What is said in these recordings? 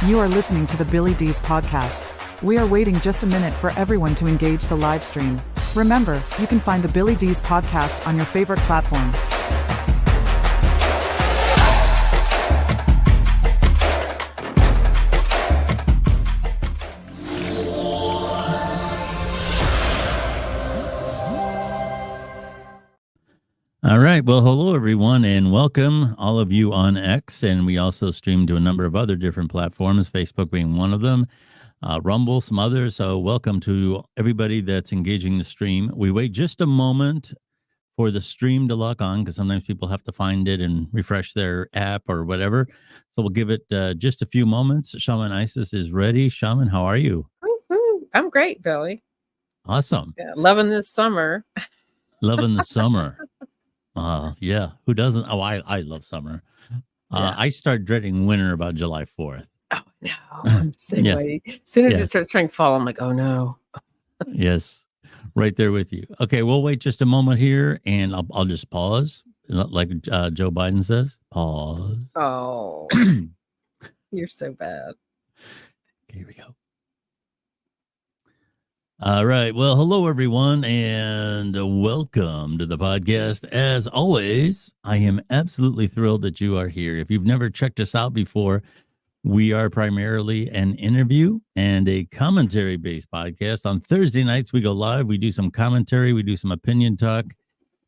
You are listening to the Billy Dees podcast. We are waiting just a minute for everyone to engage the live stream. Remember, you can find the Billy Dees podcast on your favorite platform. All right. Well, hello, everyone, and welcome all of you on X. And we also stream to a number of other different platforms, Facebook being one of them, Rumble, some others. So welcome to everybody that's engaging the stream. We wait just a moment for the stream to lock on because sometimes people have to find it and refresh their app or whatever. So we'll give it just a few moments. Shamanisis is ready. Shaman, how are you? Woo-hoo. I'm great, Billy. Awesome. Yeah, loving this summer. Loving the summer. Yeah. Who doesn't? Oh, I love summer. I start dreading winter about July 4th. Oh, no. I'm the same way. As soon as it starts turning fall, I'm like, oh, no. Yes. Right there with you. Okay. We'll wait just a moment here and I'll just pause. Like Joe Biden says, pause. Oh, you're so bad. Okay, here we go. All right. Well, hello, everyone, and welcome to the podcast. As always, I am absolutely thrilled that you are here. If you've never checked us out before, we are primarily an interview and a commentary-based podcast. On Thursday nights, we go live. We do some commentary. We do some opinion talk.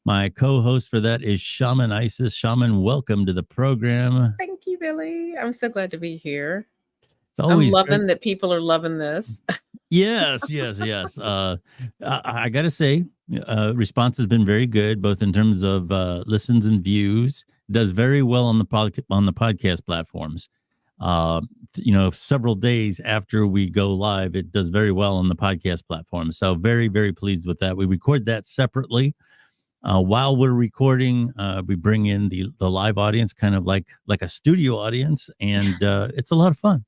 My co-host for that is Shamanisis. Shaman, welcome to the program. Thank you, Billy. I'm so glad to be here. It's always I'm loving that people are loving this. Yes. I got to say, response has been very good, both in terms of listens and views. Does very well on the podcast platforms. Several days after we go live, it does very well on the podcast platform. So very, very pleased with that. We record that separately. While we're recording, we bring in the live audience, kind of like a studio audience, and it's a lot of fun.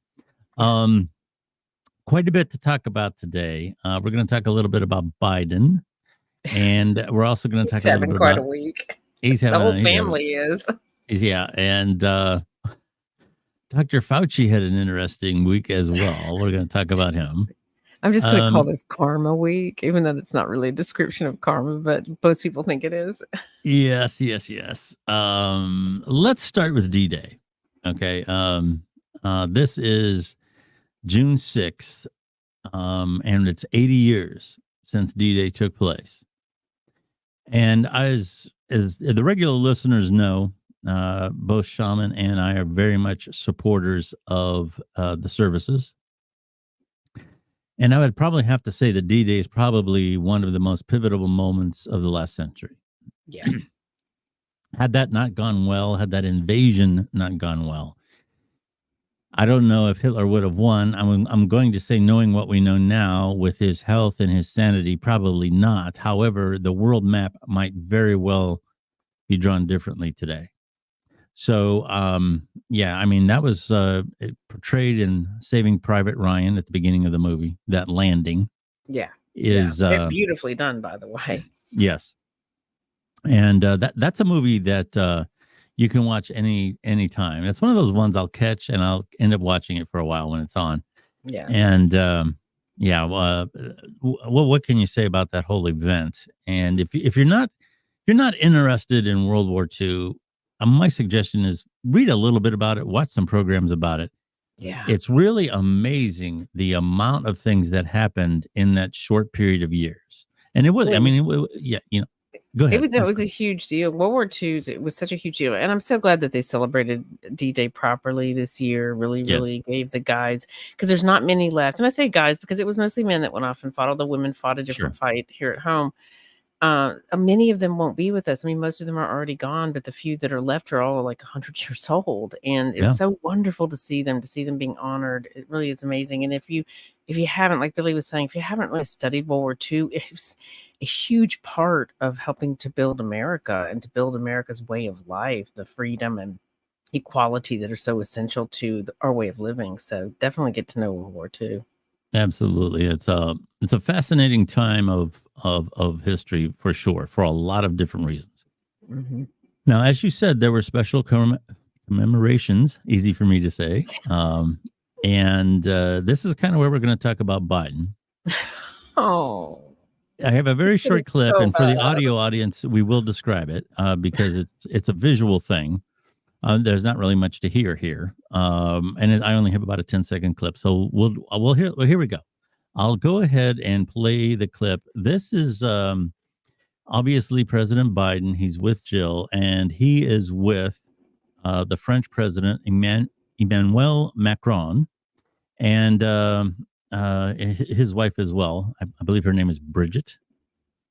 Quite a bit to talk about today. We're going to talk a little bit about Biden, and we're also going to talk a little bit about. A week. He's having the whole family is. Yeah, and Dr. Fauci had an interesting week as well. We're going to talk about him. I'm just going to call this Karma Week, even though that's not really a description of karma, but most people think it is. Yes. Let's start with D-Day. Okay. This is June 6th, and it's 80 years since D-Day took place. And as the regular listeners know, both Shaman and I are very much supporters of the services. And I would probably have to say that D-Day is probably one of the most pivotal moments of the last century. Yeah. Had that not gone well, had that invasion not gone well, I don't know if Hitler would have won. I'm going to say, knowing what we know now with his health and his sanity, probably not. However, the world map might very well be drawn differently today. So, that was portrayed in Saving Private Ryan at the beginning of the movie. That landing, is beautifully done, by the way. Yes, and that's a movie that you can watch any time. It's one of those ones I'll catch and I'll end up watching it for a while when it's on. Yeah, and what can you say about that whole event? And if you're not interested in World War II. My suggestion is read a little bit about it, watch some programs about it. Yeah. It's really amazing the amount of things that happened in that short period of years. And it was, go ahead. It was a huge deal. World War II, it was such a huge deal. And I'm so glad that they celebrated D-Day properly this year. Really gave the guys, because there's not many left. And I say guys because it was mostly men that went off and fought. All the women fought a different fight here at home. Many of them won't be with us. I mean, most of them are already gone, but the few that are left are all like 100 years old, and it's so wonderful to see them being honored. It really is amazing. And if you haven't, like Billy was saying, if you haven't really studied World War II, it's a huge part of helping to build America and to build America's way of life, the freedom and equality that are so essential to our way of living. So definitely get to know World War II. Absolutely. It's a fascinating time of history for sure, for a lot of different reasons. Mm-hmm. Now, as you said, there were special commemorations, easy for me to say, And this is kind of where we're going to talk about Biden. Oh, I have a very short clip, so and for the bad. audio audience, we will describe it because it's a visual thing. There's not really much to hear here, and I only have about a 10-second clip, so we'll hear. Well, here we go. I'll go ahead and play the clip. This is obviously President Biden. He's with Jill, and he is with the French President Emmanuel Macron, and his wife as well. I believe her name is Bridget.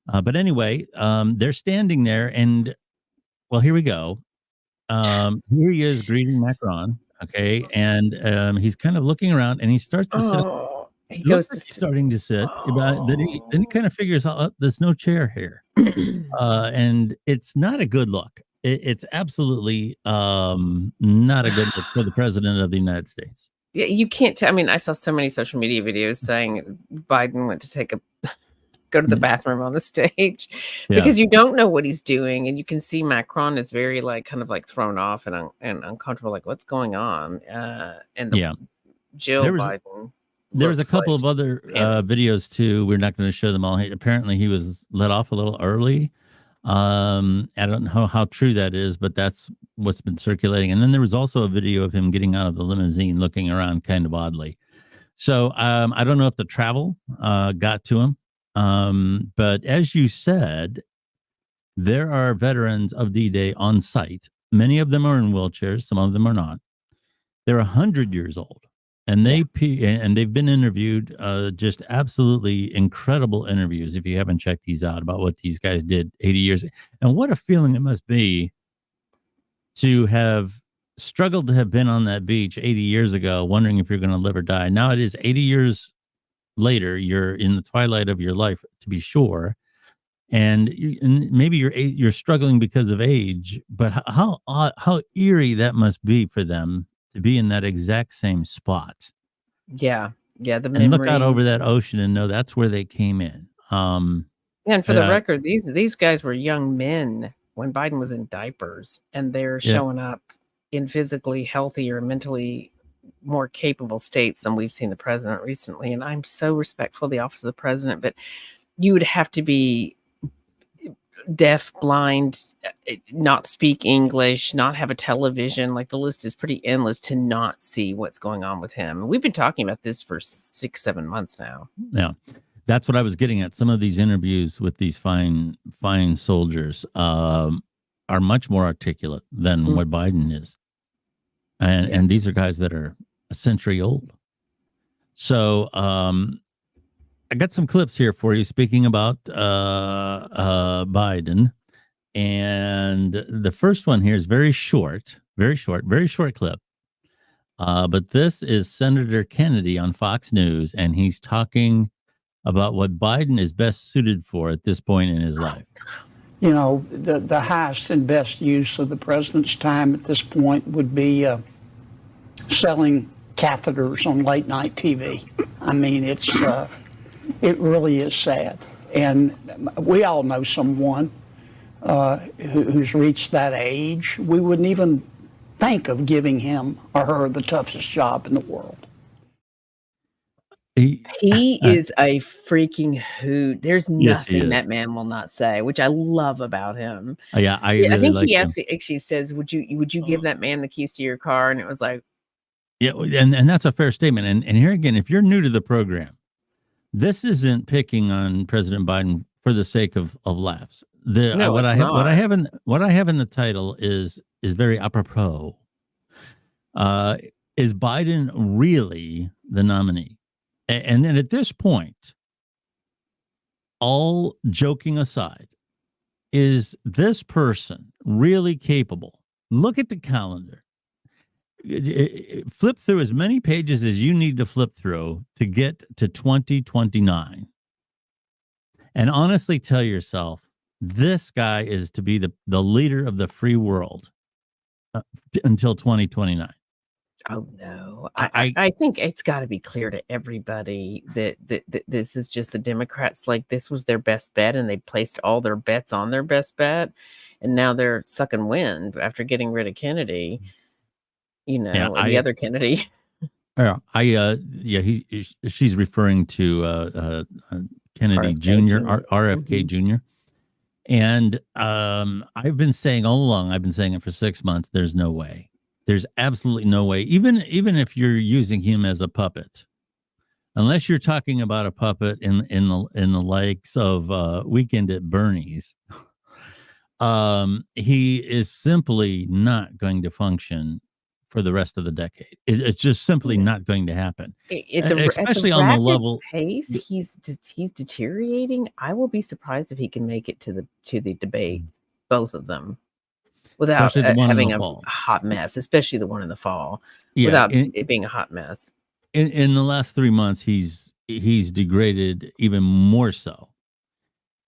But anyway, they're standing there, and well, here we go. Here he is greeting Macron. Okay, and he's kind of looking around, and he starts to sit. Oh, he It looks goes like to he's sit. starting to sit. But then he kind of figures out, oh, there's no chair here, and it's not a good look. It's absolutely not a good look for the president of the United States. Yeah, you can't tell. I mean, I saw so many social media videos saying Biden went to go to the bathroom on the stage because you don't know what he's doing, and you can see Macron is very kind of thrown off and uncomfortable, like what's going on. And Jill Biden. There was a couple of other videos too. We're not going to show them all. Apparently, he was let off a little early. I don't know how true that is, but that's what's been circulating. And then there was also a video of him getting out of the limousine, looking around kind of oddly. So I don't know if the travel got to him. But as you said, there are veterans of D-Day on site. Many of them are in wheelchairs. Some of them are not. They're 100 years old, and they've been interviewed. Just absolutely incredible interviews. If you haven't checked these out about what these guys did 80 years, and what a feeling it must be to have struggled to have been on that beach 80 years ago, wondering if you're going to live or die. Now it is 80 years later. You're in the twilight of your life, to be sure, and maybe you're struggling because of age. But how eerie that must be for them to be in that exact same spot. Yeah, the and look out over that ocean and know that's where they came in. And for the record, these guys were young men when Biden was in diapers, and they're showing up in physically healthier, mentally more capable states than we've seen the president recently. And I'm so respectful of the office of the president, but you would have to be deaf, blind, not speak English, not have a television. Like, the list is pretty endless to not see what's going on with him. We've been talking about this for 6-7 months now. Yeah. That's what I was getting at. Some of these interviews with these fine soldiers are much more articulate than what Biden is. And these are guys that are a century old. So I got some clips here for you speaking about Biden. And the first one here is very short clip. But this is Senator Kennedy on Fox News, and he's talking about what Biden is best suited for at this point in his life. You know, the highest and best use of the president's time at this point would be selling catheters on late night TV. I mean, it really is sad. And we all know someone who's reached that age. We wouldn't even think of giving him or her the toughest job in the world. He is a freaking hoot. There's nothing that man will not say, which I love about him. Yeah, I think he actually says, "Would you give that man the keys to your car?" And it was like, yeah, and that's a fair statement. And here again, if you're new to the program, this isn't picking on President Biden for the sake of laughs. What I have in the title is very apropos. Is Biden really the nominee? And then at this point, all joking aside, is this person really capable? Look at the calendar. Flip through as many pages as you need to flip through to get to 2029. And honestly tell yourself, this guy is to be the leader of the free world until 2029. Oh no! I think it's got to be clear to everybody that this is just the Democrats. Like, this was their best bet, and they placed all their bets on their best bet, and now they're sucking wind after getting rid of Kennedy. You know, the other Kennedy. She's referring to Kennedy Jr., RFK Jr. And I've been saying all along, I've been saying it for 6 months, there's no way. There's absolutely no way. Even if you're using him as a puppet, unless you're talking about a puppet in the likes of Weekend at Bernie's, he is simply not going to function for the rest of the decade. It's just simply not going to happen. Especially on the level pace he's deteriorating. I will be surprised if he can make it to the debates, both of them, without having a hot mess, especially the one in the fall, without it being a hot mess. In the last 3 months, he's degraded even more so.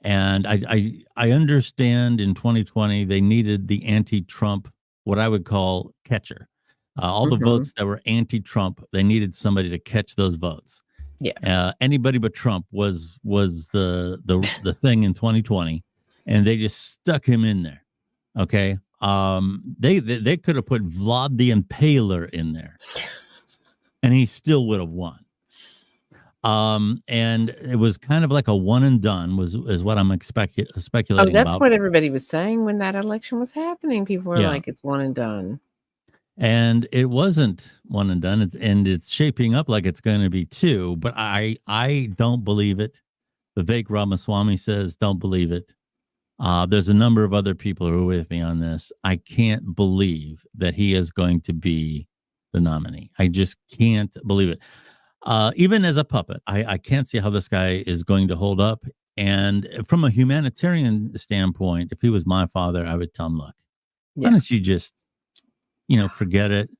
And I understand in 2020 they needed the anti-Trump, what I would call catcher. All the votes that were anti-Trump, they needed somebody to catch those votes. Yeah. Anybody but Trump was the thing in 2020, and they just stuck him in there. Okay. They could have put Vlad the Impaler in there, and he still would have won. And it was kind of like a one and done is what I'm speculating about. That's what everybody was saying when that election was happening. People were like, it's one and done. And it wasn't one and done. It's shaping up like it's going to be two, but I don't believe it. Vivek Ramaswamy says, don't believe it. There's a number of other people who are with me on this. I can't believe that he is going to be the nominee. I just can't believe it. Even as a puppet, I can't see how this guy is going to hold up. And from a humanitarian standpoint, if he was my father, I would tell him, look, why don't you just, forget it.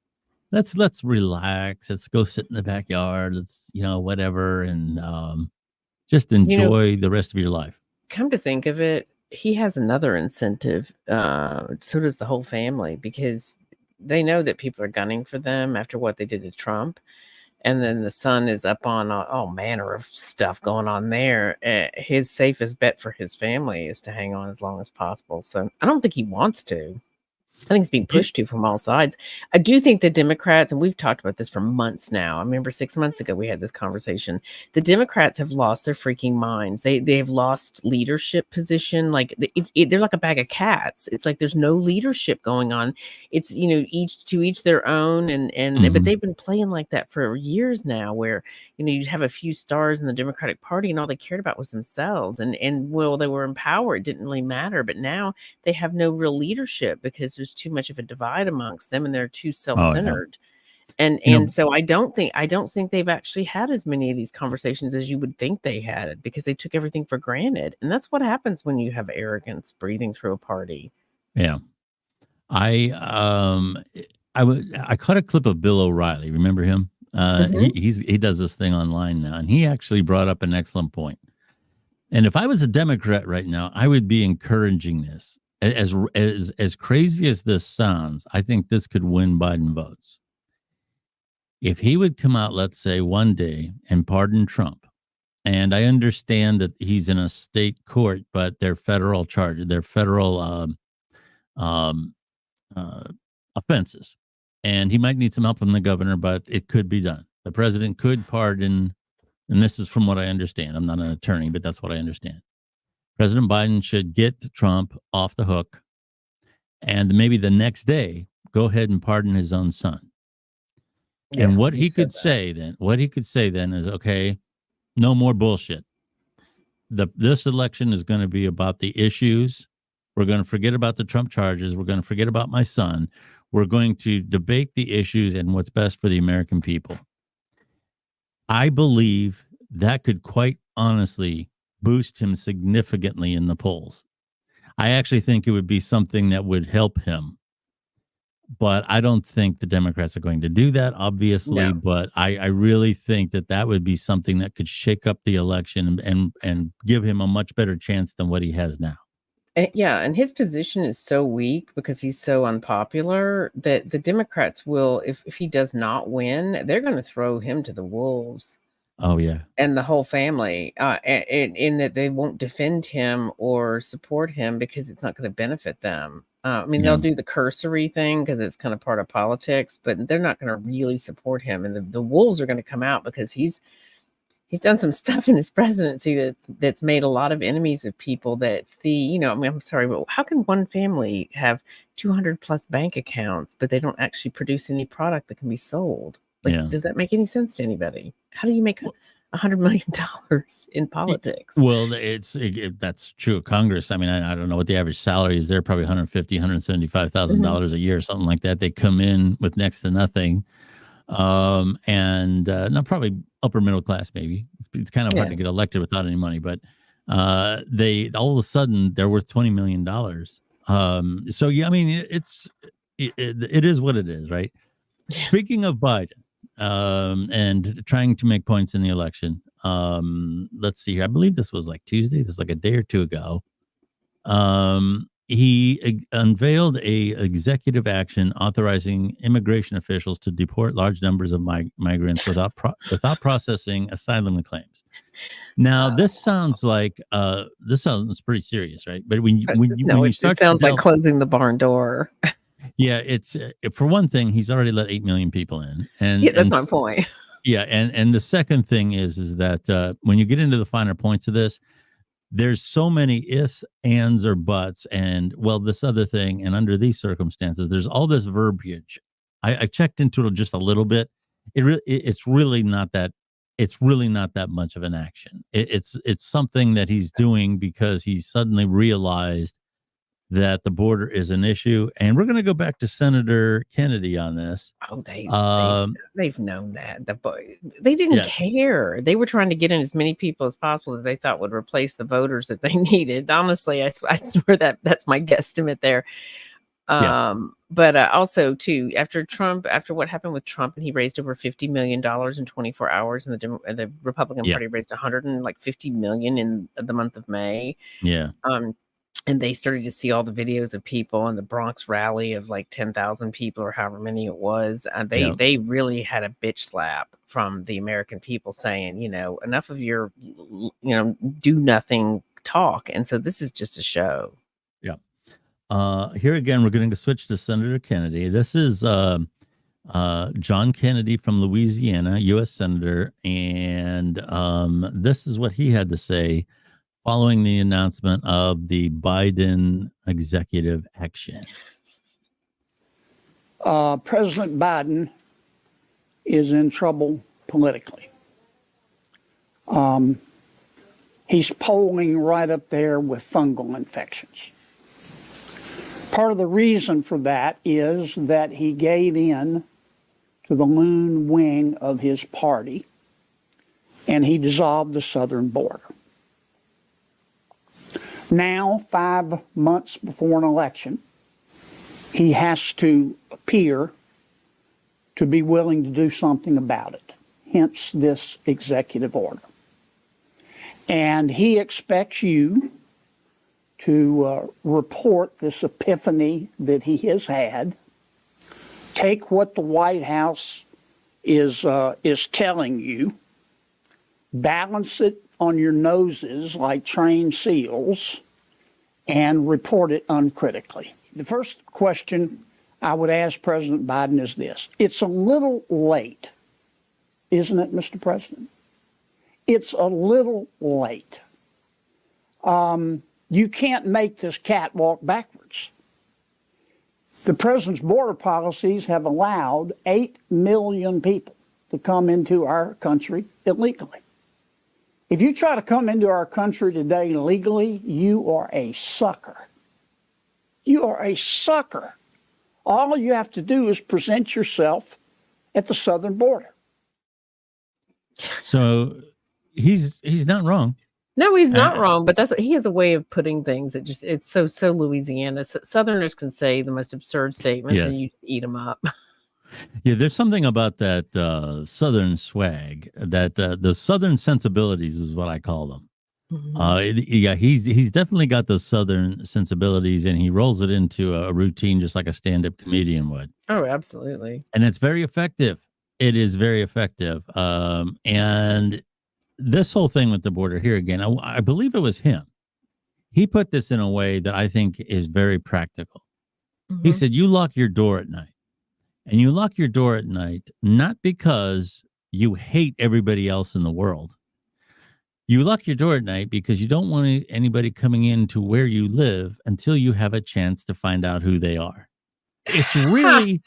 Let's relax. Let's go sit in the backyard. Let's, whatever. And just enjoy the rest of your life. Come to think of it, he has another incentive. So does the whole family, because they know that people are gunning for them after what they did to Trump. And then the son is up on all manner of stuff going on there. His safest bet for his family is to hang on as long as possible. So I don't think he wants to. I think it's being pushed to from all sides. I do think the Democrats, and we've talked about this for months now. I remember 6 months ago we had this conversation. The Democrats have lost their freaking minds. They've lost leadership position. Like they're like a bag of cats. It's like there's no leadership going on. It's each their own, but they've been playing like that for years now, where you'd have a few stars in the Democratic Party, and all they cared about was themselves. And well, they were in power. It didn't really matter. But now they have no real leadership because there's too much of a divide amongst them, and they're too self-centered. And so I don't think they've actually had as many of these conversations as you would think they had, because they took everything for granted. And that's what happens when you have arrogance breathing through a party. Yeah. I caught a clip of Bill O'Reilly. Remember him? He does this thing online now, and he actually brought up an excellent point. And if I was a Democrat right now, I would be encouraging this. As crazy as this sounds, I think this could win Biden votes. If he would come out, let's say, one day and pardon Trump, and I understand that he's in a state court, but they're federal charges, they're federal offenses, and he might need some help from the governor, but it could be done. The president could pardon, and this is from what I understand. I'm not an attorney, but that's what I understand. President Biden should get Trump off the hook, and maybe the next day go ahead and pardon his own son. Yeah, and what he could say then is, okay, no more bullshit. This election is going to be about the issues. We're going to forget about the Trump charges. We're going to forget about my son. We're going to debate the issues and what's best for the American people. I believe that could quite honestly boost him significantly in the polls. I actually think it would be something that would help him. But I don't think the Democrats are going to do that, obviously. No. But I really think that would be something that could shake up the election and give him a much better chance than what he has now. Yeah, and his position is so weak because he's so unpopular that the Democrats will, if he does not win, they're going to throw him to the wolves. Oh yeah. And the whole family, in that they won't defend him or support him because it's not going to benefit them. I mean, Yeah. they'll do the cursory thing because it's kind of part of politics, but they're not going to really support him. And the wolves are going to come out because he's done some stuff in his presidency that's made a lot of enemies of people that see, I mean, I'm sorry, but how can one family have 200 plus bank accounts, but they don't actually produce any product that can be sold? Like, Yeah. does that make any sense to anybody? How do you make $100 million in politics? Well, that's true of Congress. I mean, I don't know what the average salary is. They're probably $175,000 a year, something like that. They come in with next to nothing. And not probably upper middle class, maybe. It's kind of hard to get elected without any money, but they all of a sudden they're worth $20 million. So yeah, I mean, it is what it is, right? Yeah. Speaking of Biden, and trying to make points in the election, let's see here. I believe this was like Tuesday. This was like a day or two ago. He unveiled a executive action authorizing immigration officials to deport large numbers of migrants without processing asylum claims. Now, this sounds like this sounds pretty serious, right? But when you start, it sounds like closing the barn door. Yeah, it's for one thing, he's already let 8 million people in, and yeah, that's my point. Yeah, and the second thing is that when you get into the finer points of this, there's so many ifs, ands, or buts, and well, this other thing, and under these circumstances, there's all this verbiage. I checked into it just a little bit. It's really not that much of an action. It's something that he's doing because he suddenly realized that the border is an issue, and we're going to go back to Senator Kennedy on this. Oh, they've known that. They didn't care. They were trying to get in as many people as possible that they thought would replace the voters that they needed. Honestly, I swear that's my guesstimate there. But also too, after what happened with Trump, and he raised over $50 million in 24 hours, and the Republican Party raised $150 million in the month of May. Yeah. And they started to see all the videos of people on the Bronx rally of like 10,000 people or however many it was. They really had a bitch slap from the American people saying, enough of your, do nothing talk. And so this is just a show. Yeah. Here again, we're going to switch to Senator Kennedy. This is John Kennedy from Louisiana, U.S. Senator. And this is what he had to say following the announcement of the Biden executive action. President Biden is in trouble politically. He's polling right up there with fungal infections. Part of the reason for that is that he gave in to the loon wing of his party, and he dissolved the southern border. Now, 5 months before an election, he has to appear to be willing to do something about it, hence this executive order. And he expects you to report this epiphany that he has had, take what the White House is telling you, balance it on your noses like trained seals, and report it uncritically. The first question I would ask President Biden is this. It's a little late, isn't it, Mr. President? It's a little late. You can't make this cat walk backwards. The president's border policies have allowed 8 million people to come into our country illegally. If you try to come into our country today legally, you are a sucker. You are a sucker. All you have to do is present yourself at the southern border. So he's not wrong. No, he's not wrong, but he has a way of putting things that it's so Louisiana. Southerners can say the most absurd statements and you just eat them up. Yeah, there's something about that Southern swag, that the Southern sensibilities is what I call them. Mm-hmm. He's definitely got those Southern sensibilities, and he rolls it into a routine just like a stand-up comedian would. Oh, absolutely. And it's very effective. It is very effective. And this whole thing with the border here again, I believe it was him. He put this in a way that I think is very practical. Mm-hmm. He said, you lock your door at night, and you lock your door at night, not because you hate everybody else in the world. You lock your door at night because you don't want anybody coming into where you live until you have a chance to find out who they are. It's really...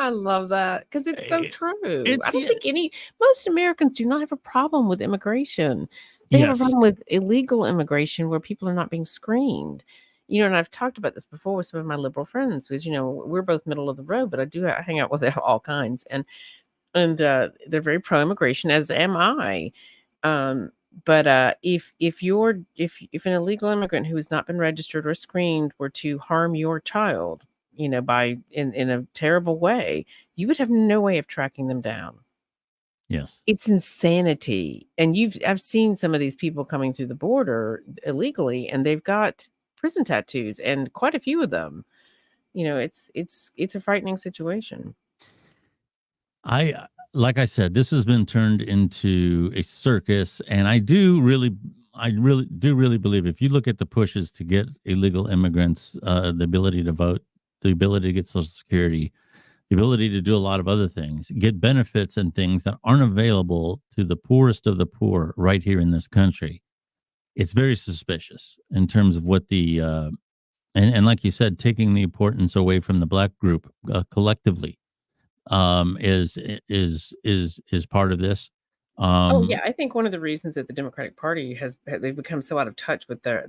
I love that because it's so true. It's, I don't think most Americans do not have a problem with immigration. They have a problem with illegal immigration where people are not being screened. And I've talked about this before with some of my liberal friends because, we're both middle of the road, but I hang out with all kinds. And they're very pro-immigration, as am I. But if an illegal immigrant who has not been registered or screened were to harm your child, by in a terrible way, you would have no way of tracking them down. Yes. It's insanity. And I've seen some of these people coming through the border illegally, and they've got prison tattoos, and quite a few of them. It's a frightening situation. Like I said, this has been turned into a circus, and I really do believe if you look at the pushes to get illegal immigrants the ability to vote, the ability to get Social Security, the ability to do a lot of other things, get benefits and things that aren't available to the poorest of the poor right here in this country, it's very suspicious in terms of what the and like you said, taking the importance away from the Black group collectively is part of this. I think one of the reasons that the Democratic Party they've become so out of touch with their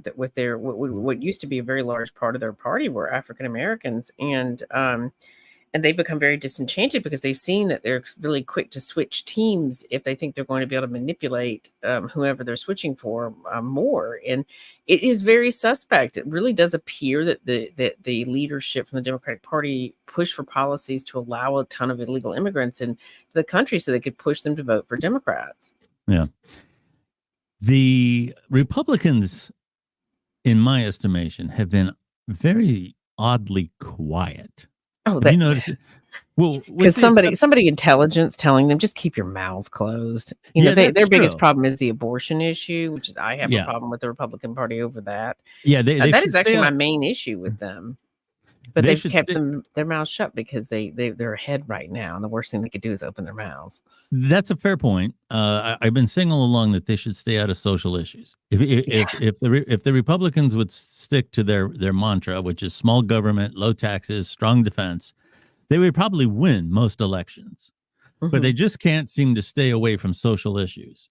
what used to be a very large part of their party were African Americans, and they've become very disenchanted because they've seen that they're really quick to switch teams if they think they're going to be able to manipulate whoever they're switching for more. And it is very suspect. It really does appear that the leadership from the Democratic Party pushed for policies to allow a ton of illegal immigrants into the country so they could push them to vote for Democrats. Yeah. The Republicans, in my estimation, have been very oddly quiet. Oh, you noticed? Well, because somebody intelligence telling them just keep your mouths closed. Their biggest problem is the abortion issue, which is I have a problem with the Republican Party over that. Yeah, that is actually my main issue with them. But they've kept their mouths shut because they're ahead right now, and the worst thing they could do is open their mouths. That's a fair point. I've been saying all along that they should stay out of social issues. If the Republicans would stick to their mantra, which is small government, low taxes, strong defense, they would probably win most elections. Mm-hmm. But they just can't seem to stay away from social issues,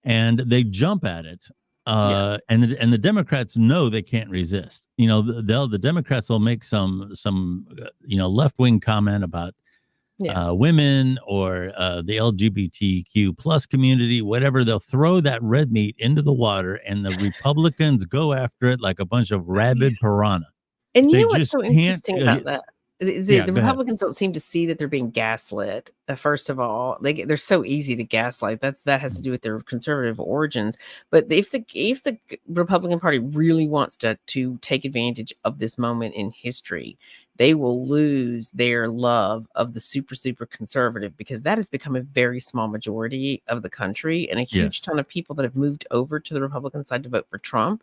and they jump at it. And the Democrats know they can't resist. The Democrats will make some left-wing comment about women or the LGBTQ plus community, whatever. They'll throw that red meat into the water, and the Republicans go after it like a bunch of rabid piranha. And you know what's so interesting about that? The Republicans don't seem to see that they're being gaslit. First of all, they're so easy to gaslight. That has to do with their conservative origins. But if the Republican Party really wants to take advantage of this moment in history, they will lose their love of the super conservative, because that has become a very small majority of the country, and a huge ton of people that have moved over to the Republican side to vote for Trump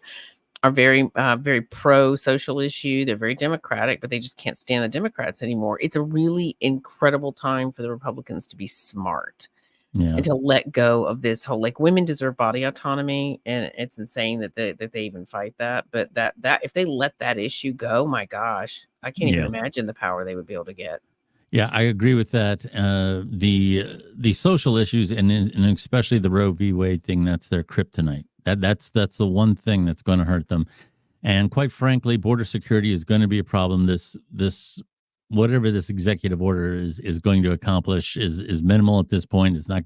are very, very pro social issue. They're very Democratic, but they just can't stand the Democrats anymore. It's a really incredible time for the Republicans to be smart and to let go of this whole, women deserve body autonomy. And it's insane that they even fight that. But that if they let that issue go, my gosh, I can't even imagine the power they would be able to get. Yeah, I agree with that. The social issues and especially the Roe v. Wade thing, that's their kryptonite. That's the one thing that's going to hurt them. And quite frankly, border security is going to be a problem. This whatever this executive order is going to accomplish is minimal at this point. It's not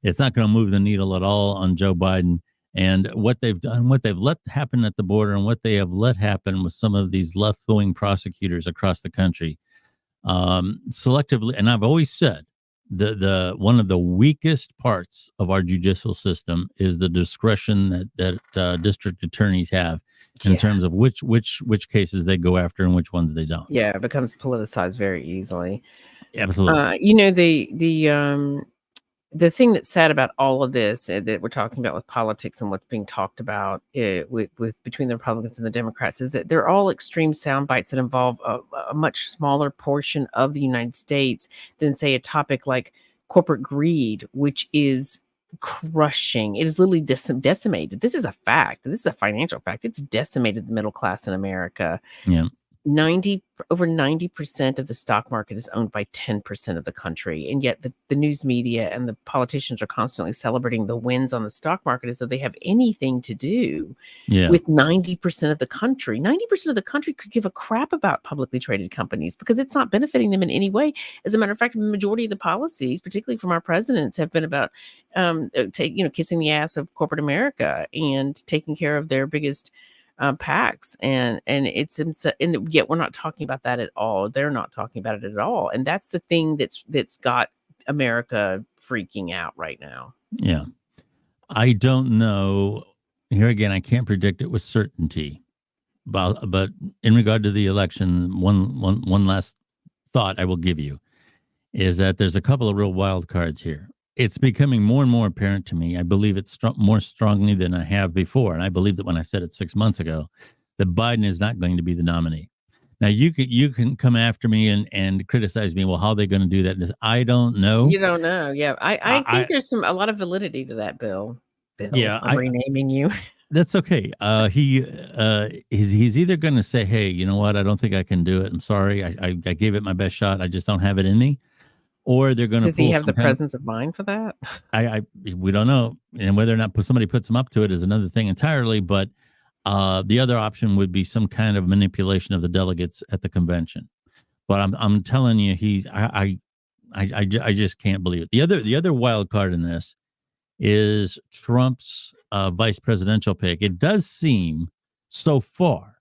going to move the needle at all on Joe Biden. And what they've done, what they've let happen at the border, and what they have let happen with some of these left-wing prosecutors across the country, selectively. And I've always said, the one of the weakest parts of our judicial system is the discretion that district attorneys have in terms of which cases they go after and which ones they don't. Yeah, it becomes politicized very easily. Absolutely. The the thing that's sad about all of this that we're talking about with politics and what's being talked about with between the Republicans and the Democrats is that they're all extreme sound bites that involve a much smaller portion of the United States than, say, a topic like corporate greed, which is crushing. It is literally decimated. This is a fact. This is a financial fact. It's decimated the middle class in America. Yeah. Over 90% of the stock market is owned by 10% of the country. And yet the news media and the politicians are constantly celebrating the wins on the stock market as though they have anything to do with 90% of the country. 90% of the country could give a crap about publicly traded companies because it's not benefiting them in any way. As a matter of fact, the majority of the policies, particularly from our presidents, have been about kissing the ass of corporate America and taking care of their biggest PACs, and yet we're not talking about that at all. They're not talking about it at all, and that's the thing that's got America freaking out right now. Yeah, I don't know. Here again, I can't predict it with certainty, but in regard to the election, one last thought I will give you is that there's a couple of real wild cards here. It's becoming more and more apparent to me. I believe it more strongly than I have before. And I believe that when I said it 6 months ago, that Biden is not going to be the nominee. Now, you can come after me and criticize me. Well, how are they going to do that? I don't know. You don't know. Yeah. I think there's a lot of validity to that, Bill. Yeah. I'm renaming you. That's okay. He's either going to say, hey, you know what? I don't think I can do it. I'm sorry. I gave it my best shot. I just don't have it in me. Or they're going to. Does he have the presence of mind for that? We don't know, and whether or not somebody puts him up to it is another thing entirely. But the other option would be some kind of manipulation of the delegates at the convention. But I'm telling you, I just can't believe it. The other wild card in this is Trump's vice presidential pick. It does seem so far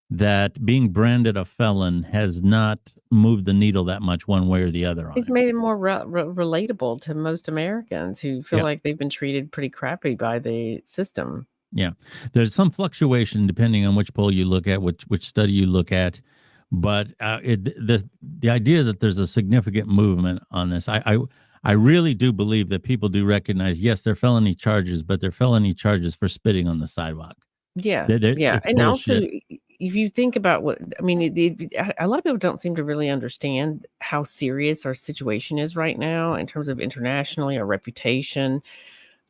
that being branded a felon has not moved the needle that much one way or the other on It's made it more relatable to most Americans who feel like they've been treated pretty crappy by the system. Yeah. There's some fluctuation depending on which poll you look at, which study you look at. But the idea that there's a significant movement on this, I really do believe that people do recognize, yes, they're felony charges, but they're felony charges for spitting on the sidewalk. Yeah. And also, if you think about a lot of people don't seem to really understand how serious our situation is right now in terms of internationally, our reputation,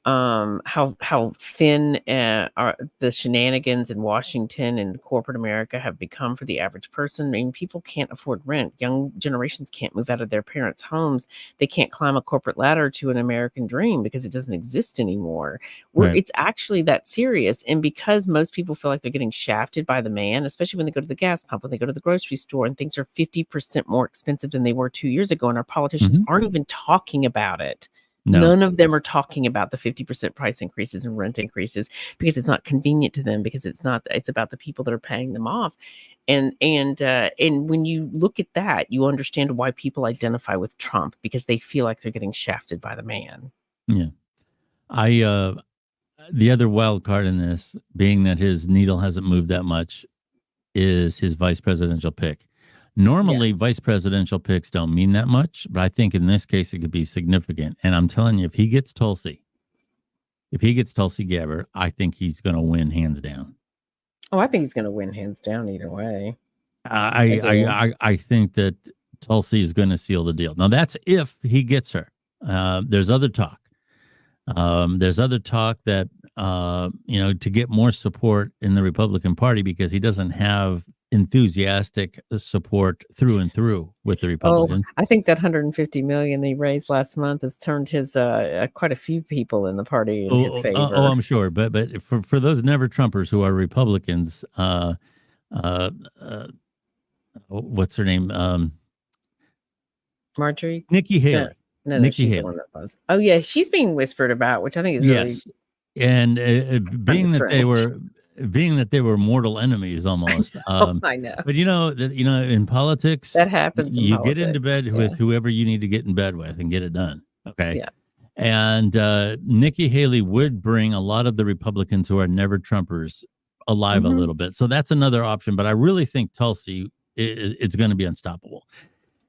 how thin are the shenanigans in Washington and corporate America have become for the average person. I mean, people can't afford rent. Young generations can't move out of their parents' homes. They can't climb a corporate ladder to an American dream because it doesn't exist anymore. It's actually that serious. And because most people feel like they're getting shafted by the man, especially when they go to the gas pump, when they go to the grocery store, and things are 50% more expensive than they were 2 years ago, and our politicians aren't even talking about it. No. None of them are talking about the 50% price increases and rent increases because it's not convenient to them, because it's about the people that are paying them off. And when you look at that, you understand why people identify with Trump, because they feel like they're getting shafted by the man. Yeah. The other wild card in this, being that his needle hasn't moved that much, is his vice presidential pick. Normally, vice presidential picks don't mean that much, but I think in this case it could be significant. And I'm telling you, if he gets Tulsi Gabbard, I think he's going to win hands down. Oh, I think he's going to win hands down either way. I think that Tulsi is going to seal the deal. Now, that's if he gets her. There's other talk. There's other talk that to get more support in the Republican Party, because he doesn't have enthusiastic support through and through with the Republicans. I think that $150 million he raised last month has turned his quite a few people in the party in his favor. I'm sure, but for those never Trumpers who are Republicans, what's her name? Marjorie? Nikki Haley. No, Nikki Haley. The one that was. Oh yeah, she's being whispered about, which I think is really and being that they were mortal enemies almost. I know. But in politics, that happens. You get into bed with whoever you need to get in bed with and get it done. Okay. Yeah. And Nikki Haley would bring a lot of the Republicans who are never Trumpers alive a little bit. So that's another option. But I really think Tulsi, it's going to be unstoppable.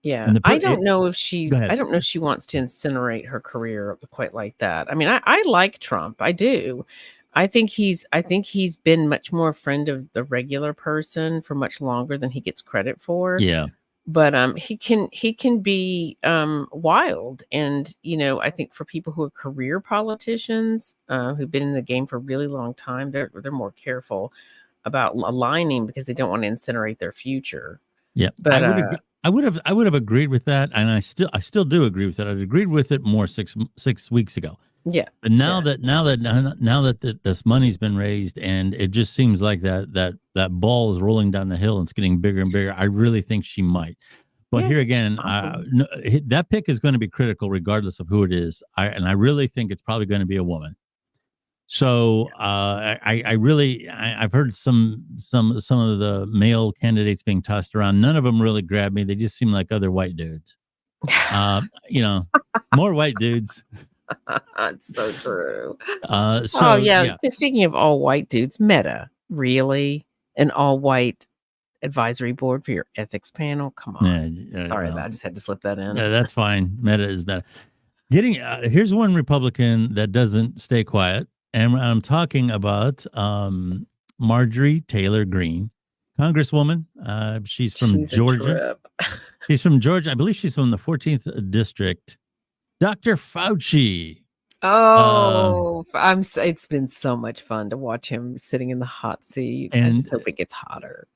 Yeah, And I don't know if go she's. ahead. I don't know if she wants to incinerate her career quite like that. I mean, I like Trump. I do. I think he's. I think he's been much more a friend of the regular person for much longer than he gets credit for. Yeah. But he can be wild, and I think for people who are career politicians who've been in the game for a really long time, they're more careful about aligning because they don't want to incinerate their future. Yeah. But I would have agreed with that, and I still do agree with that. I agreed with it more 6 weeks ago. yeah, But now that this money's been raised, and it just seems like that ball is rolling down the hill and it's getting bigger and bigger, I really think she might. But yeah, here again, awesome. that pick is going to be critical regardless of who it is. I really think it's probably going to be a woman. So I've heard some of the male candidates being tossed around. None of them really grab me. They just seem like other white dudes. More white dudes. It's so true. So yeah. Speaking of all white dudes, Meta, really? An all white advisory board for your ethics panel? Come on. Sorry, I just had to slip that in. Yeah, that's fine. Meta is better. Here's one Republican that doesn't stay quiet, and I'm talking about Marjorie Taylor Greene, Congresswoman. She's from Georgia. She's from Georgia. I believe she's from the 14th district. Dr. Fauci. It's been so much fun to watch him sitting in the hot seat. And I just hope it gets hotter.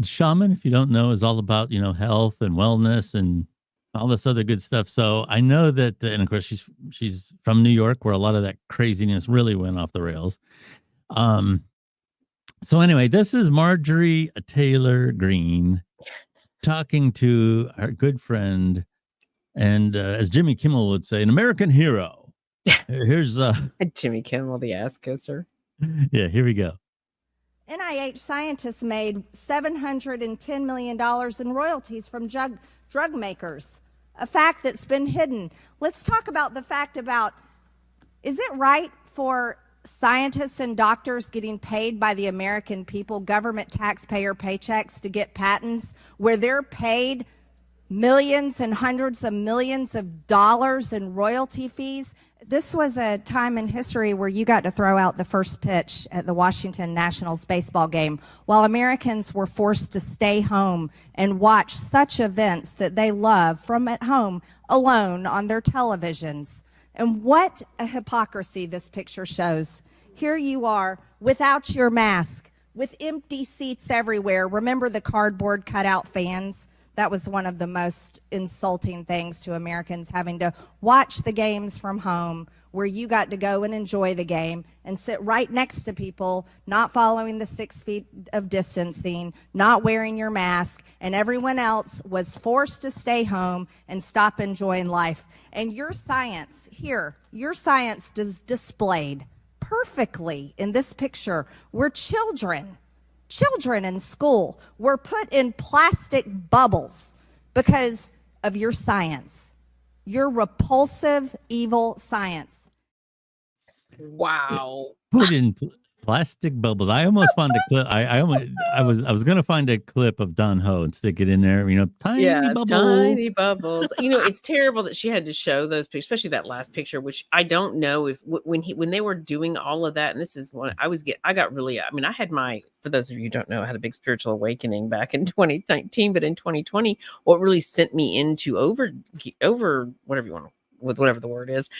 Shaman, if you don't know, is all about, health and wellness and all this other good stuff. So I know that, and of course she's from New York, where a lot of that craziness really went off the rails. So anyway, this is Marjorie Taylor Greene talking to her good friend, and as Jimmy Kimmel would say, an American hero. Here's Jimmy Kimmel, the ass kisser. Yeah, here we go. NIH scientists made $710 million in royalties from drug makers, a fact that's been hidden. Let's talk about the fact about, is it right for scientists and doctors getting paid by the American people, government taxpayer paychecks, to get patents where they're paid millions and hundreds of millions of dollars in royalty fees? This was a time in history where you got to throw out the first pitch at the Washington Nationals baseball game, while Americans were forced to stay home and watch such events that they love from at home alone on their televisions. And what a hypocrisy this picture shows. Here you are without your mask, with empty seats everywhere. Remember the cardboard cutout fans? That was one of the most insulting things to Americans, having to watch the games from home, where you got to go and enjoy the game and sit right next to people, not following the 6 feet of distancing, not wearing your mask, and everyone else was forced to stay home and stop enjoying life. And your science here, your science is displayed perfectly in this picture, where children in school were put in plastic bubbles because of your science, your repulsive, evil science. Wow. Put in plastic bubbles. I almost found a clip. I was going to find a clip of Don Ho and stick it in there. Tiny bubbles. Tiny bubbles. It's terrible that she had to show those pictures, especially that last picture, which I don't know if when they were doing all of that. And this is when I got really. I had for those of you who don't know, I had a big spiritual awakening back in 2019, but in 2020, what really sent me into over whatever you want, with whatever the word is,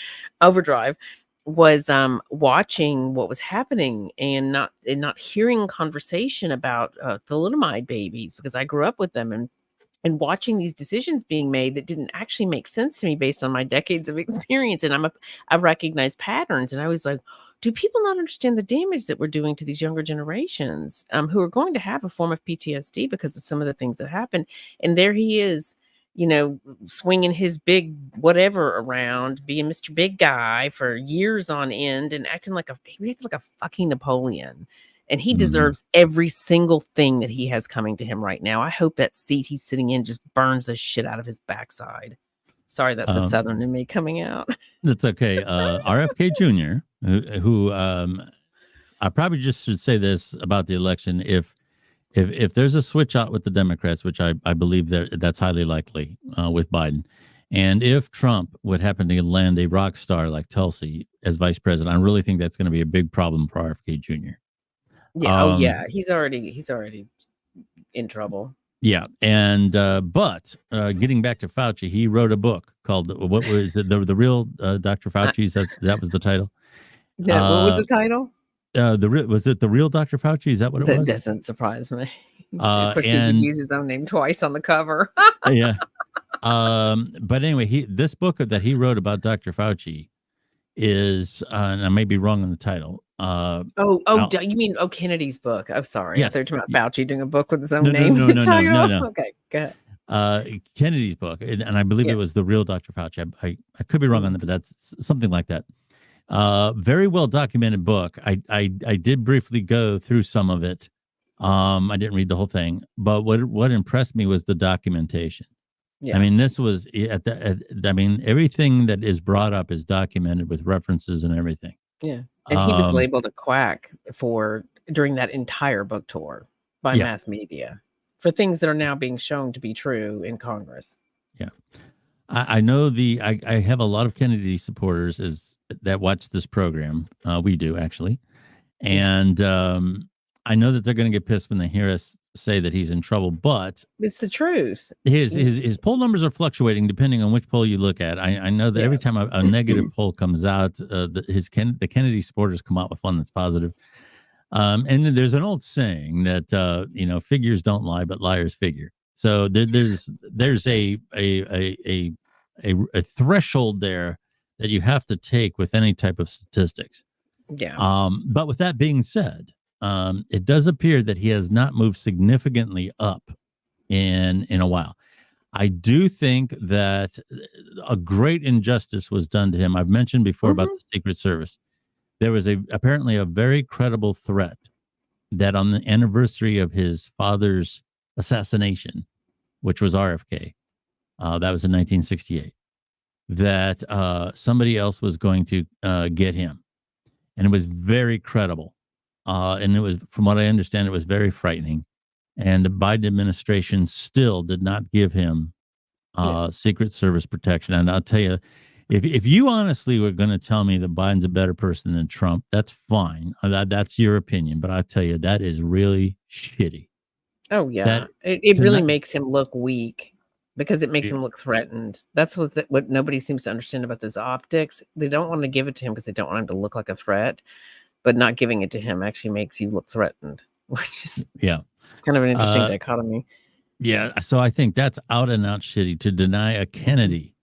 overdrive, was watching what was happening and not hearing conversation about thalidomide babies, because I grew up with them, and watching these decisions being made that didn't actually make sense to me based on my decades of experience. And I recognize patterns, and I was like, do people not understand the damage that we're doing to these younger generations who are going to have a form of PTSD because of some of the things that happen? And there he is, swinging his big whatever around, being Mr. Big Guy for years on end, and acting like a fucking Napoleon. And he deserves every single thing that he has coming to him right now. I hope that seat he's sitting in just burns the shit out of his backside. Sorry, that's the Southern in me coming out. That's okay. RFK Jr., who I probably just should say this about the election. If if there's a switch out with the Democrats, which I believe that's highly likely with Biden, and if Trump would happen to land a rock star like Tulsi as vice president, I really think that's going to be a big problem for RFK Jr. Yeah. He's already in trouble. Yeah, and but getting back to Fauci, he wrote a book called what was it? The real Dr. Fauci? That was the title. Yeah, what was the title? Was it the real Dr. Fauci? Is that what it was? That doesn't surprise me. Of course, he would use his own name twice on the cover. Yeah. But anyway, this book that he wrote about Dr. Fauci is, and I may be wrong on the title. You mean Kennedy's book? I'm sorry. Yes. I thought you were about Fauci doing a book with his own name. No. Okay, go ahead. Kennedy's book, and I believe it was the real Dr. Fauci. I could be wrong on that, but that's something like that. Very well documented book. I did briefly go through some of it. I didn't read the whole thing, but what impressed me was the documentation. Yeah. I mean, this was everything that is brought up is documented with references and everything. Yeah. And he was labeled a quack during that entire book tour by mass media for things that are now being shown to be true in Congress. Yeah. I know I have a lot of Kennedy supporters that watch this program. We do, actually. And I know that they're going to get pissed when they hear us say that he's in trouble, but it's the truth. His poll numbers are fluctuating depending on which poll you look at. I know that every time a negative poll comes out, the Kennedy supporters come out with one that's positive. And there's an old saying that figures don't lie, but liars figure. So there's a threshold there that you have to take with any type of statistics. Yeah. But with that being said, it does appear that he has not moved significantly up in a while. I do think that a great injustice was done to him. I've mentioned before about the Secret Service. There was apparently a very credible threat that on the anniversary of his father's assassination, which was RFK, that was in 1968, that somebody else was going to get him. And it was very credible. And it was, from what I understand, it was very frightening. And the Biden administration still did not give him Secret Service protection. And I'll tell you, if you honestly were going to tell me that Biden's a better person than Trump, that's fine. That's your opinion. But I'll tell you, that is really shitty. Oh, yeah. It really makes him look weak because it makes him look threatened. That's what nobody seems to understand about those optics. They don't want to give it to him because they don't want him to look like a threat. But not giving it to him actually makes you look threatened, which is kind of an interesting dichotomy. Yeah, so I think that's out and out shitty to deny a Kennedy.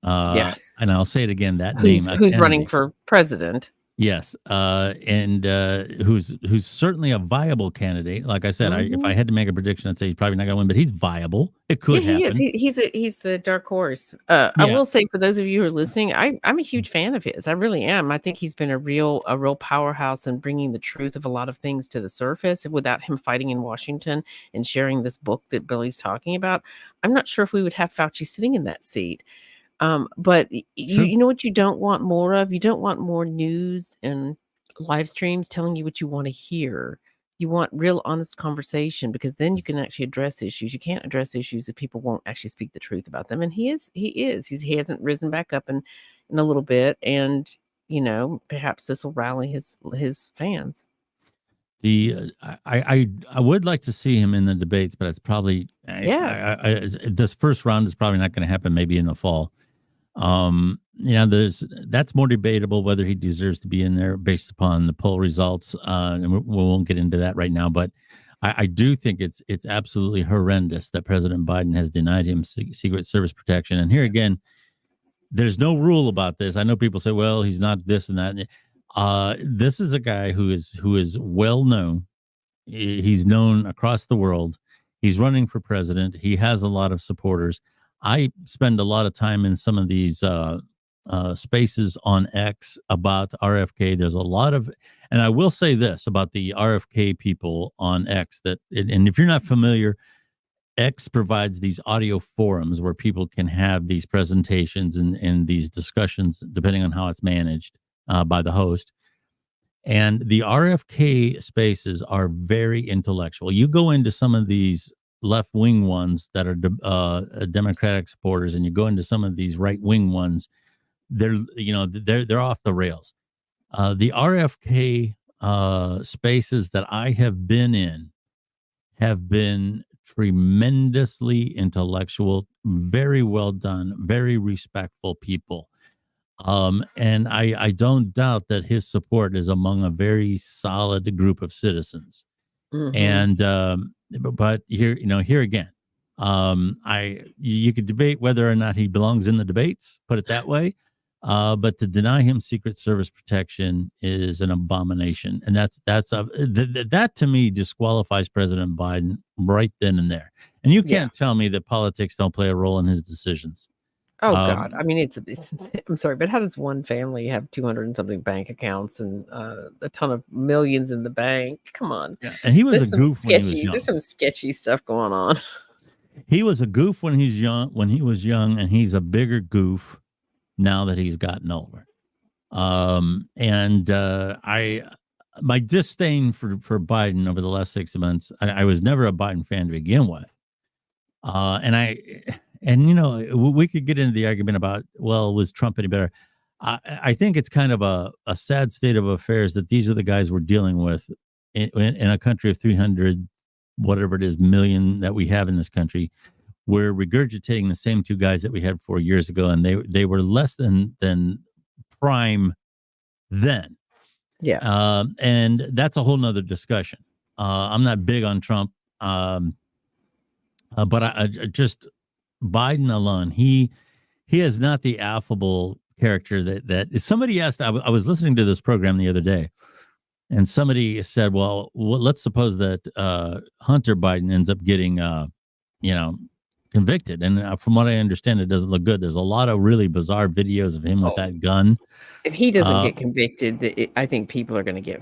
Yes, and I'll say it again. That who's Kennedy, running for president? Yes, and who's certainly a viable candidate. Like I said, if I had to make a prediction, I'd say he's probably not going to win, but he's viable. It could happen. He's the dark horse. I will say, for those of you who are listening, I'm a huge fan of his. I really am. I think he's been a real powerhouse in bringing the truth of a lot of things to the surface. Without him fighting in Washington and sharing this book that Billy's talking about, I'm not sure if we would have Fauci sitting in that seat. But you know what you don't want more of? You don't want more news and live streams telling you what you want to hear. You want real honest conversation, because then you can actually address issues. You can't address issues if people won't actually speak the truth about them. And he hasn't risen back up in a little bit. And, perhaps this will rally his fans. I would like to see him in the debates, but it's probably, this first round is probably not going to happen, maybe in the fall. That's more debatable whether he deserves to be in there based upon the poll results. And we won't get into that right now, but I do think it's absolutely horrendous that President Biden has denied him Secret Service protection. And here again, there's no rule about this. I know people say, well, he's not this and that. This is a guy who is well known. He's known across the world. He's running for president. He has a lot of supporters. I spend a lot of time in some of these spaces on X about RFK. There's a lot of, and I will say this about the RFK people on X, and if you're not familiar, X provides these audio forums where people can have these presentations and these discussions, depending on how it's managed by the host. And the RFK spaces are very intellectual. You go into some of these left-wing ones that are Democratic supporters, and you go into some of these right-wing ones, they're off the rails. The RFK spaces that I have been in have been tremendously intellectual, very well done, very respectful people. And I don't doubt that his support is among a very solid group of citizens. Mhm. And but here again, you could debate whether or not he belongs in the debates, put it that way. But to deny him Secret Service protection is an abomination, and that to me disqualifies President Biden right then and there. And you can't tell me that politics don't play a role in his decisions. Oh God! I mean, it's I'm sorry, but how does one family have 200 and something bank accounts and a ton of millions in the bank? Come on. Yeah. And he was a goof when he was young. There's some sketchy stuff going on. He was a goof when he was young, and he's a bigger goof now that he's gotten older. My disdain for Biden over the last 6 months, I was never a Biden fan to begin with. We could get into the argument about, well, was Trump any better? I think it's kind of a sad state of affairs that these are the guys we're dealing with in a country of 300, whatever it is, million that we have in this country. We're regurgitating the same two guys that we had 4 years ago, and they were less than prime then. Yeah. And that's a whole nother discussion. I'm not big on Trump, but I just Biden alone, he is not the affable character that somebody asked. I was listening to this program the other day, and somebody said, well let's suppose that Hunter Biden ends up getting convicted, and from what I understand, it doesn't look good. There's a lot of really bizarre videos of him with that gun. If he doesn't get convicted, I think people are going to get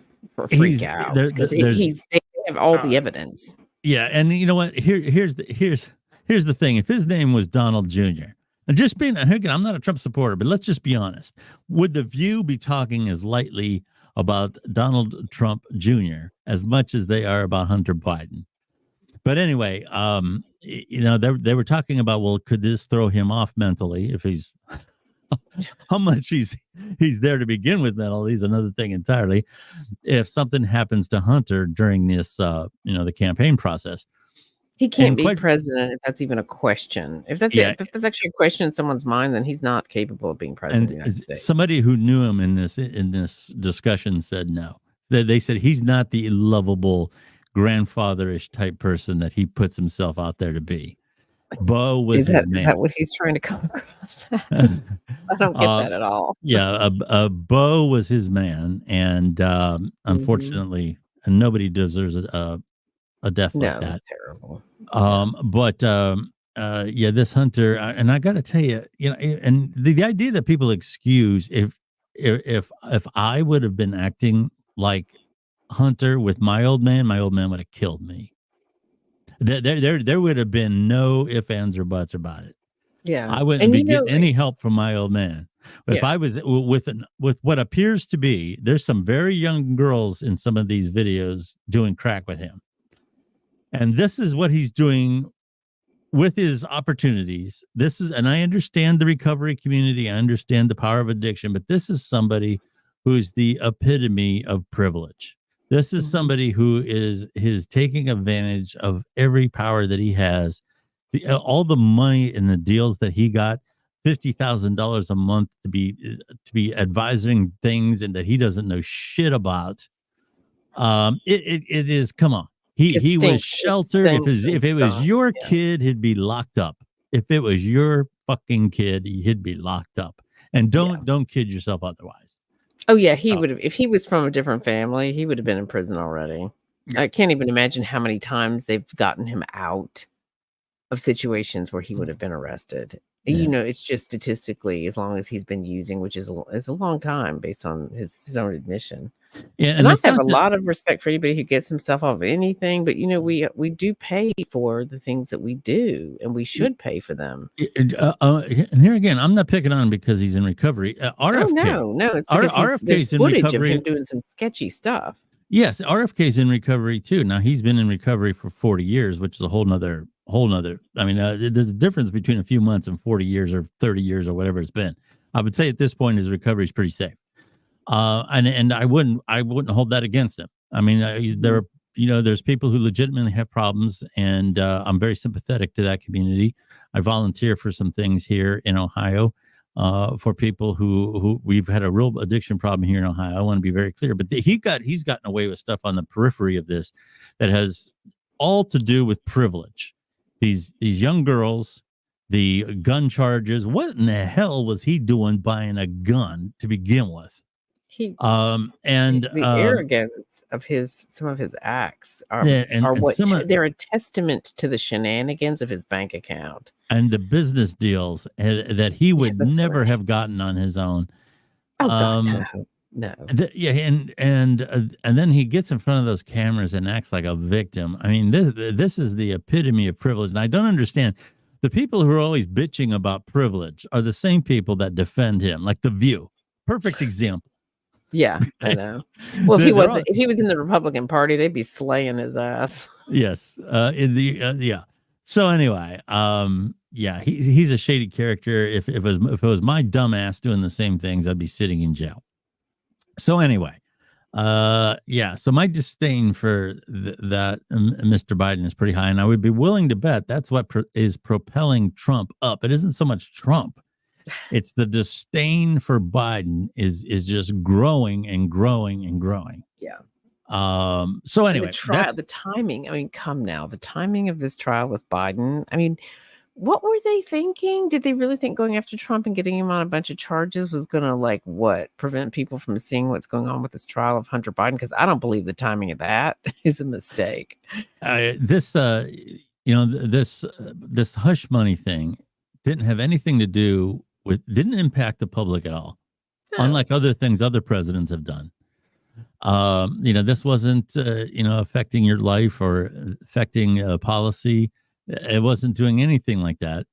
freak out because they have all the evidence. Yeah, and you know what? Here's the thing. If his name was Donald Jr., and just being, again, I'm not a Trump supporter, but let's just be honest. Would The View be talking as lightly about Donald Trump Jr. as much as they are about Hunter Biden? But anyway, they were talking about, well, could this throw him off mentally if he's how much he's there to begin with mentally is another thing entirely. If something happens to Hunter during this, the campaign process, he can't be president if that's even a question. If that's actually a question in someone's mind, then he's not capable of being president of the United States. Somebody who knew him in this discussion said no. They said he's not the lovable grandfatherish type person that he puts himself out there to be. Bo was his man. Is that what he's trying to come across as? I don't get that at all. Yeah, Bo was his man, and unfortunately, nobody deserves a death like that. It's terrible. This Hunter, and I got to tell you, and the idea that people excuse if I would have been acting like Hunter with my old man would have killed me. There would have been no ifs, ands, or buts about it. Yeah, I wouldn't be getting any help from my old man. If I was with what appears to be, there's some very young girls in some of these videos doing crack with him, and this is what he's doing with his opportunities. And I understand the recovery community, I understand the power of addiction, but this is somebody who's the epitome of privilege. This is somebody who is taking advantage of every power that he has, all the money and the deals that he got, $50,000 a month to be advising things and that he doesn't know shit about. It is, come on. He was sheltered. If it was your kid, he'd be locked up. If it was your fucking kid, he'd be locked up. And don't kid yourself otherwise. Oh yeah, he would have. If he was from a different family, he would have been in prison already. I can't even imagine how many times they've gotten him out. of situations where he would have been arrested. Yeah. It's just statistically, as long as he's been using, which is a long time based on his own admission. Yeah, And I have a lot of respect for anybody who gets himself off of anything, but we do pay for the things that we do, and we should pay for them. And here again, I'm not picking on him because he's in recovery. RFK, no, it's because RFK's there's in footage recovery. of him doing some sketchy stuff. Yes, RFK's in recovery too. Now he's been in recovery for 40 years, which is a whole nother. I mean, there's a difference between a few months and 40 years or 30 years or whatever it's been. I would say at this point his recovery is pretty safe. And I wouldn't hold that against him. I mean, there's people who legitimately have problems, and I'm very sympathetic to that community. I volunteer for some things here in Ohio for people who we've had a real addiction problem here in Ohio. I want to be very clear, but he's gotten away with stuff on the periphery of this that has all to do with privilege. These young girls, the gun charges. What in the hell was he doing buying a gun to begin with? The arrogance of some of his acts they're a testament to the shenanigans of his bank account and the business deals that he would never have gotten on his own. Oh God, no. And then he gets in front of those cameras and acts like a victim. I mean, this is the epitome of privilege, and I don't understand. The people who are always bitching about privilege are the same people that defend him, like The View. Perfect example. Yeah, I know. Well, if he was in the Republican Party, they'd be slaying his ass. Yes. So anyway, he's a shady character. If it was my dumb ass doing the same things, I'd be sitting in jail. So anyway, so my disdain for that Mr. Biden is pretty high, and I would be willing to bet that's what is propelling Trump up. It isn't so much Trump. It's the disdain for Biden is just growing and growing and growing. Yeah. So anyway, the timing. I mean, come now, the timing of this trial with Biden. I mean, what were they thinking? Did they really think going after Trump and getting him on a bunch of charges was going to prevent people from seeing what's going on with this trial of Hunter Biden? Because I don't believe the timing of that is a mistake. This hush money thing didn't have anything to do didn't impact the public at all. No. Unlike other things other presidents have done. This wasn't, affecting your life or affecting policy. It wasn't doing anything like that.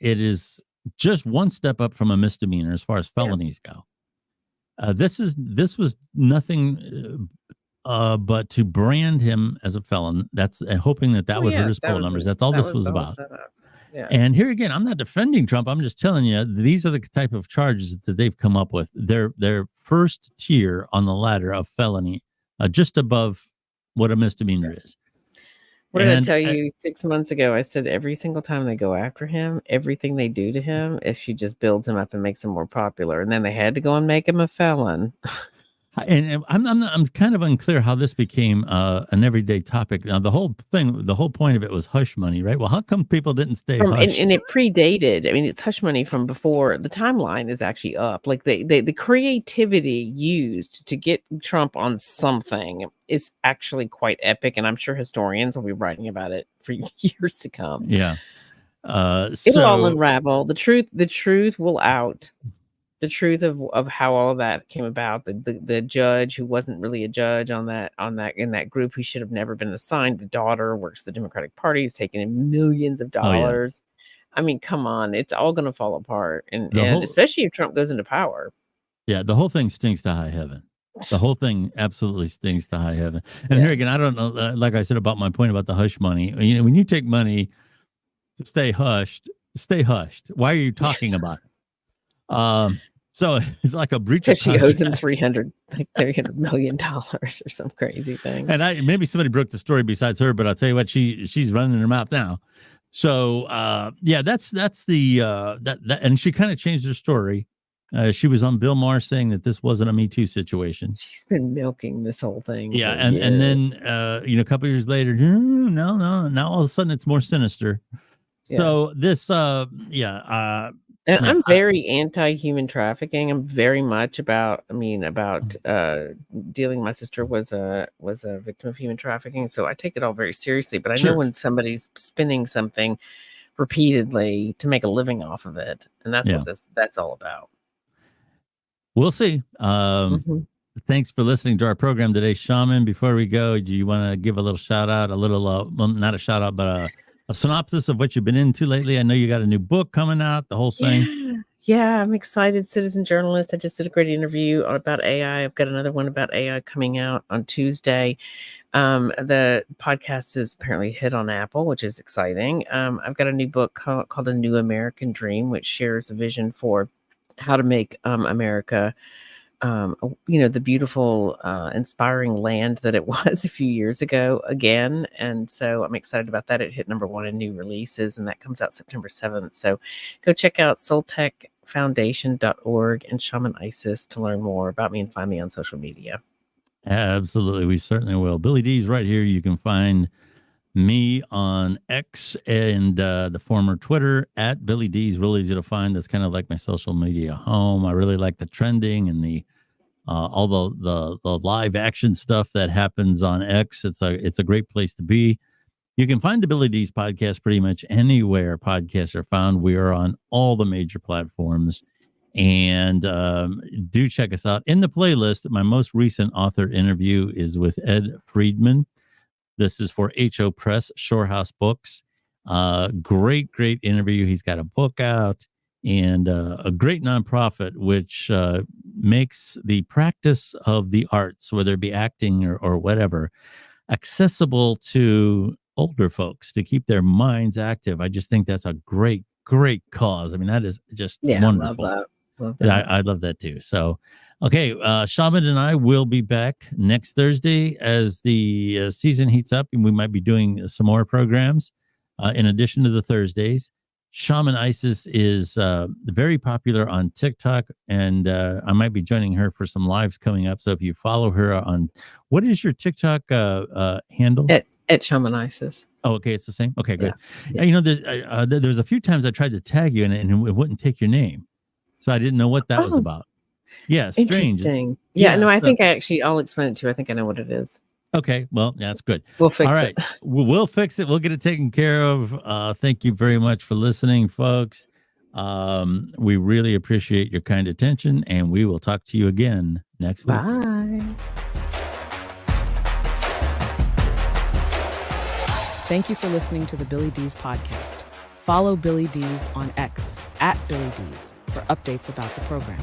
It is just one step up from a misdemeanor as far as felonies go. This was nothing but to brand him as a felon. That's hoping that would hurt his poll numbers. That's all this was about. Yeah. And here again, I'm not defending Trump. I'm just telling you, these are the type of charges that they've come up with. They're first tier on the ladder of felony, just above what a misdemeanor is. What did I tell you 6 months ago? I said every single time they go after him, everything they do to him, if she just builds him up and makes him more popular, and then they had to go and make him a felon. And I'm kind of unclear how this became an everyday topic. Now the whole point of it was hush money, right? Well, how come people didn't stay hushed? And it predated. I mean, it's hush money from before. The timeline is actually up. Like the creativity used to get Trump on something is actually quite epic, and I'm sure historians will be writing about it for years to come. Yeah, it'll all unravel. The truth will out. The truth of how all of that came about, the judge who wasn't really a judge in that group, who should have never been assigned. The daughter works the Democratic Party, is taking in millions of dollars. Oh, yeah. I mean, come on, it's all going to fall apart, and especially if Trump goes into power. Yeah, the whole thing stinks to high heaven. The whole thing absolutely stinks to high heaven. And here again, I don't know. Like I said about my point about the hush money. When you take money to stay hushed. Why are you talking about it? So it's like a breach of contract. She owes him $300 million or some crazy thing. And maybe somebody broke the story besides her, but I'll tell you what, she's running her mouth now. So that's the and she kind of changed her story. She was on Bill Maher saying that this wasn't a Me Too situation. She's been milking this whole thing. Yeah, and then a couple of years later, no, now all of a sudden it's more sinister. Yeah. So this And Yeah. I'm very anti-human trafficking. I'm very much about, dealing. My sister was a victim of human trafficking, so I take it all very seriously. But I know Sure. when somebody's spinning something repeatedly to make a living off of it, and that's Yeah. what that's all about. We'll see. Mhm. Thanks for listening to our program today, Shaman. Before we go, do you want to give a little shout out, well, not a shout out, but a synopsis of what you've been into lately? I know you got a new book coming out, the whole thing. Yeah, I'm excited. Citizen journalist. I just did a great interview about AI. I've got another one about AI coming out on Tuesday. The podcast is apparently hit on Apple, which is exciting. I've got a new book called A New American Dream, which shares a vision for how to make America, the beautiful, inspiring land that it was a few years ago again. And so I'm excited about that. It hit #1 in new releases, and that comes out September 7th. So go check out soultechfoundation.org and Shamanisis to learn more about me and find me on social media. Absolutely. We certainly will. Billy Dees right here. You can find me on X and the former Twitter at Billy Dees. Really easy to find. That's kind of like my social media home. I really like the trending and the all the live action stuff that happens on X. It's a great place to be. You can find the Billy Dees podcast pretty much anywhere podcasts are found. We are on all the major platforms. And do check us out. In the playlist, my most recent author interview is with Ed Friedman. This is for HO Press, Shorehouse Books. Great interview. He's got a book out and a great nonprofit, which makes the practice of the arts, whether it be acting or whatever, accessible to older folks to keep their minds active. I just think that's a great cause. I mean, that is just wonderful. I love that. I love that too. So, okay, Shaman and I will be back next Thursday as the season heats up, and we might be doing some more programs in addition to the Thursdays. Shamanisis is very popular on TikTok, and I might be joining her for some lives coming up. So if you follow her on, what is your TikTok handle? At Shamanisis. Oh, okay, it's the same. Okay, good. Yeah. There's a few times I tried to tag you, and it wouldn't take your name. So I didn't know what that was about. Yeah, strange. Interesting. Yeah, no, I think I'll explain it to you. I think I know what it is. Okay, well, that's good. We'll fix All right. it. We'll fix it. We'll get it taken care of. Thank you very much for listening, folks. We really appreciate your kind attention, and we will talk to you again next week. Bye. Thank you for listening to the Billy Dees podcast. Follow Billy Dees on X at Billy Dees for updates about the program.